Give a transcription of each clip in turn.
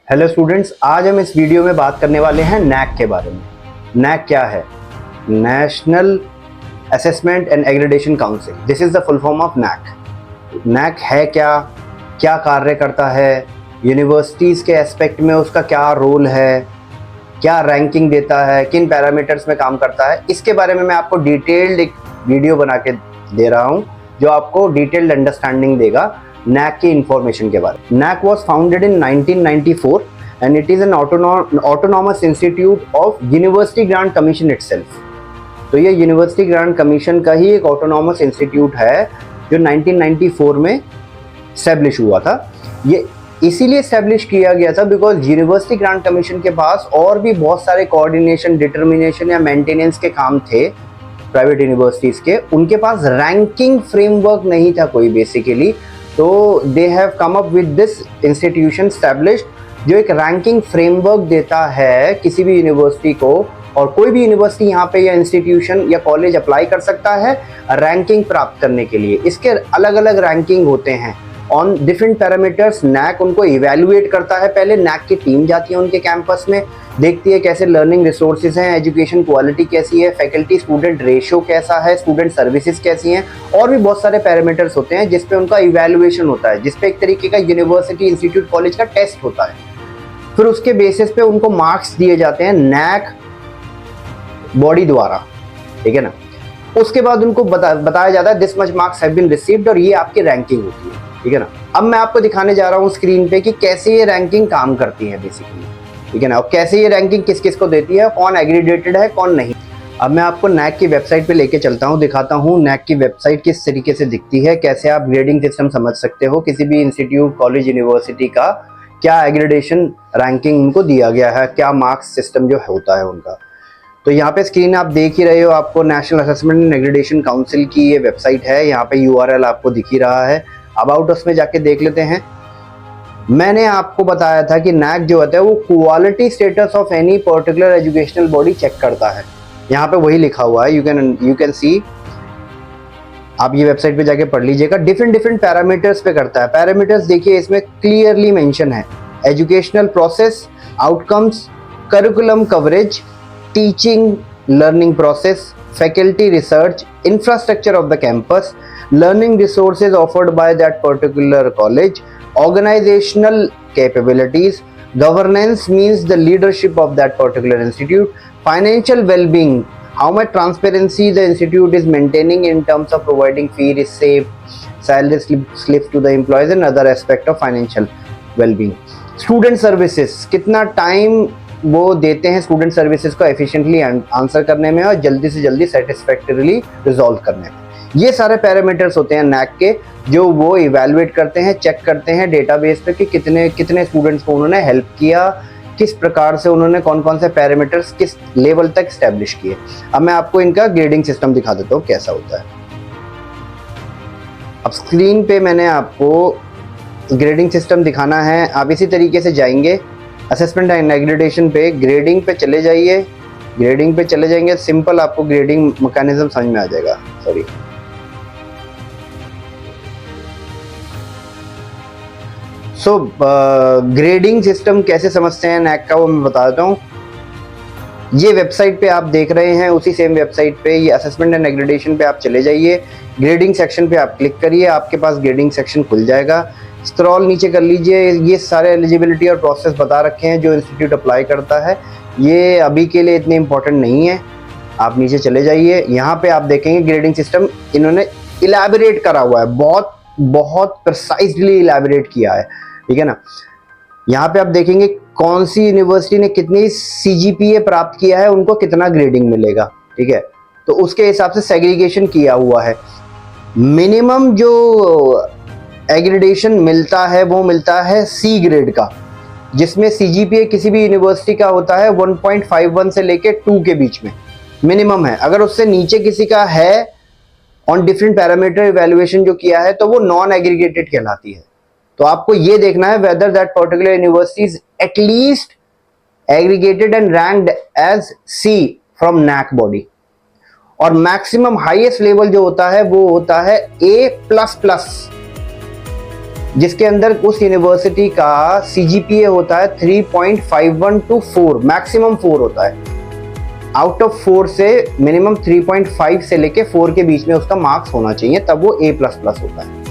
Hello students, आज हम इस वीडियो में बात करने वाले हैं नैक के बारे में। नैक क्या है? National assessment and accreditation council. This is the full form of NAAC. NAAC है क्या, क्या कार्य करता है, यूनिवर्सिटीज़ के एस्पेक्ट में उसका क्या रोल है, क्या रैंकिंग देता है, किन पैरामीटर्स में काम करता है, इसके बारे में मैं आपको डिटेल्ड एक वीडियो बना के दे रहा हूँ जो आपको डिटेल्ड अंडरस्टैंडिंग देगा NAC की इंफॉर्मेशन के बारे में। NAC was founded in 1994 and it is an autonomous institute of University Grant Commission itself। तो ये यूनिवर्सिटी ग्रांट कमीशन का ही एक ऑटोनॉमस इंस्टीट्यूट है जो 1994 में स्टैब्लिश हुआ था। ये इसीलिए स्टैब्लिश किया गया था बिकॉज यूनिवर्सिटी ग्रांट कमीशन के पास और भी बहुत सारे कोऑर्डिनेशन, डिटर्मिनेशन या मेंटेनेंस के काम थे प्राइवेट यूनिवर्सिटीज़ के। उनके पास रैंकिंग फ्रेमवर्क नहीं था कोई बेसिकली, तो they have come up with this institution established जो एक रैंकिंग फ्रेमवर्क देता है किसी भी यूनिवर्सिटी को, और कोई भी यूनिवर्सिटी यहाँ पे या इंस्टीट्यूशन या कॉलेज अप्लाई कर सकता है रैंकिंग प्राप्त करने के लिए। इसके अलग अलग रैंकिंग होते हैं ऑन डिफरेंट पैरामीटर्स। NAC उनको इवेल्युएट करता है। पहले NAC की टीम जाती है उनके कैंपस में, देखती है कैसे लर्निंग रिसोर्सेज हैं, एजुकेशन क्वालिटी कैसी है, फैकल्टी स्टूडेंट रेशियो कैसा है, स्टूडेंट सर्विसेज कैसी हैं, और भी बहुत सारे पैरामीटर्स होते हैं जिस पे उनका इवेल्युएशन होता है, जिस पे एक तरीके का यूनिवर्सिटी इंस्टीट्यूट कॉलेज का टेस्ट होता है। फिर उसके बेसिस पे उनको मार्क्स दिए जाते हैं NAC बॉडी द्वारा, ठीक है ना। उसके बाद उनको बताया जाता है this much marks have been received, और ये आपकी रैंकिंग होती है, ठीक है ना। अब मैं आपको दिखाने जा रहा हूँ स्क्रीन पे कि कैसे ये रैंकिंग काम करती है बेसिकली, ठीक है ना, और कैसे ये रैंकिंग किस किस को देती है, कौन एग्रीडेटेड है कौन नहीं। अब मैं आपको NAC की वेबसाइट पे लेके चलता हूँ, दिखाता हूँ NAC की वेबसाइट किस तरीके से दिखती है, कैसे आप ग्रेडिंग सिस्टम समझ सकते हो किसी भी इंस्टीट्यूट, कॉलेज, यूनिवर्सिटी का क्या एग्रीडेशन रैंकिंग उनको दिया गया है, क्या मार्क्स सिस्टम जो होता है उनका। तो यहाँ पे स्क्रीन आप देख ही रहे हो, आपको national assessment and accreditation council की ये वेबसाइट है। यहाँ पे URL आपको दिख ही रहा है। अबाउट उसमें जाके देख लेते हैं। मैंने आपको बताया था कि NAC जो होता है वो quality status of any particular educational body check करता है। यहाँ पे वही लिखा हुआ है, यू कैन सी। आप ये वेबसाइट पे जाके पढ़ लीजिएगा। डिफरेंट पैरामीटर्स पे करता है। पैरामीटर्स देखिए इसमें क्लियरली मेंशन है, educational process, outcomes, curriculum coverage, teaching learning process, faculty research, infrastructure of the campus, learning resources offered by that particular college, organizational capabilities, governance means the leadership of that particular institute, financial well-being, how much transparency the institute is maintaining in terms of providing fee receipt, salary slips to the employees and other aspect of financial well-being. Student services, कितना time वो देते हैं student services को efficiently answer करने में और जल्दी से जल्दी सेटिस्फैक्टरीली रिजॉल्व करने में। ये सारे पैरामीटर्स होते हैं NAC के जो वो इवैल्यूएट करते हैं, चेक करते हैं डेटाबेस पे कि कितने स्टूडेंट्स को उन्होंने हेल्प किया, किस प्रकार से उन्होंने कौन कौन से पैरामीटर्स किस लेवल तक स्टैब्लिश किए। अब मैं आपको इनका ग्रेडिंग सिस्टम दिखा देता हूँ कैसा होता है। अब स्क्रीन पे मैंने आपको ग्रेडिंग सिस्टम दिखाना है। आप इसी तरीके से जाएंगे असेसमेंट एंड एग्रीडेशन पे, ग्रेडिंग पे चले जाइए। ग्रेडिंग पे चले जाएंगे, सिंपल आपको ग्रेडिंग मैकेनिज्म समझ में आ जाएगा। सॉरी, सो ग्रेडिंग सिस्टम कैसे समझते हैं NAC का वो मैं बता देता हूँ। ये वेबसाइट पे आप देख रहे हैं, उसी सेम वेबसाइट पे ये असेसमेंट एंड एग्रीडेशन पे आप चले जाइए। ग्रेडिंग सेक्शन पे आप क्लिक करिए, आपके पास ग्रेडिंग सेक्शन खुल जाएगा। स्क्रॉल नीचे कर लीजिए, ये सारे एलिजिबिलिटी और प्रोसेस बता रखे हैं जो इंस्टीट्यूट अप्लाई करता है। ये अभी के लिए इतने इंपॉर्टेंट नहीं है, आप नीचे चले जाइए। यहाँ पे आप देखेंगे ग्रेडिंग सिस्टम इन्होंने इलैबोरेट करा हुआ है, बहुत प्रिसाइजली इलैबोरेट किया है, ठीक है ना। यहाँ पे आप देखेंगे कौन सी यूनिवर्सिटी ने कितनी CGPA प्राप्त किया है, उनको कितना ग्रेडिंग मिलेगा, ठीक है। तो उसके हिसाब से सेग्रीगेशन किया हुआ है। मिनिमम जो एग्रीडेशन मिलता है वो मिलता है C ग्रेड का, जिसमें CGPA किसी भी यूनिवर्सिटी का होता है 1.51 से लेके 2 के बीच में मिनिमम है। अगर उससे नीचे किसी का है ऑन डिफरेंट पैरामीटर इवैल्यूएशन जो किया है तो वो नॉन एग्रीगेटेड कहलाती है। तो आपको ये देखना है whether that particular university is at least aggregated and ranked as C from NAC body. और मैक्सिमम हाईएस्ट लेवल जो होता है वो होता है A++। जिसके अंदर उस यूनिवर्सिटी का CGPA होता है 3.51 to 4, मैक्सिमम 4 होता है। आउट ऑफ 4 से मिनिमम 3.5 से लेके 4 के बीच में उसका मार्क्स होना चाहिए, तब वो A++ होता है,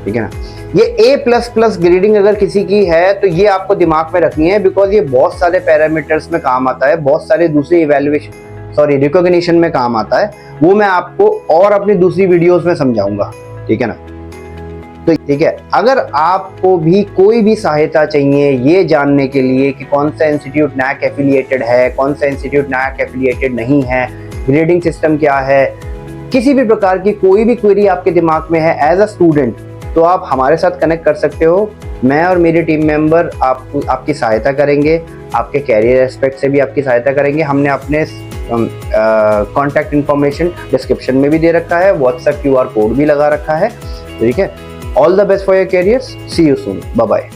ठीक है ना। ये A++ ग्रेडिंग अगर किसी की है तो ये आपको दिमाग में रखनी है, बिकॉज ये बहुत सारे पैरामीटर्स में काम आता है, बहुत सारे दूसरे रिकॉग्निशन में काम आता है। वो मैं आपको और अपनी दूसरी वीडियोस में समझाऊंगा, ठीक है ना। तो ठीक है, अगर आपको भी कोई भी सहायता चाहिए ये जानने के लिए कि कौन सा इंस्टीट्यूट NAAC एफिलिएटेड है, कौन सा इंस्टीट्यूट NAAC एफिलिएटेड नहीं है, ग्रेडिंग सिस्टम क्या है, किसी भी प्रकार की कोई भी क्वेरी आपके दिमाग में है एज अ स्टूडेंट, तो आप हमारे साथ कनेक्ट कर सकते हो। मैं और मेरे टीम मेंबर आपकी सहायता करेंगे, आपके कैरियर एस्पेक्ट से भी आपकी सहायता करेंगे। हमने अपने कॉन्टैक्ट इन्फॉर्मेशन डिस्क्रिप्शन में भी दे रखा है, व्हाट्सएप QR कोड भी लगा रखा है, ठीक है। All the best for your careers, see you soon, bye bye.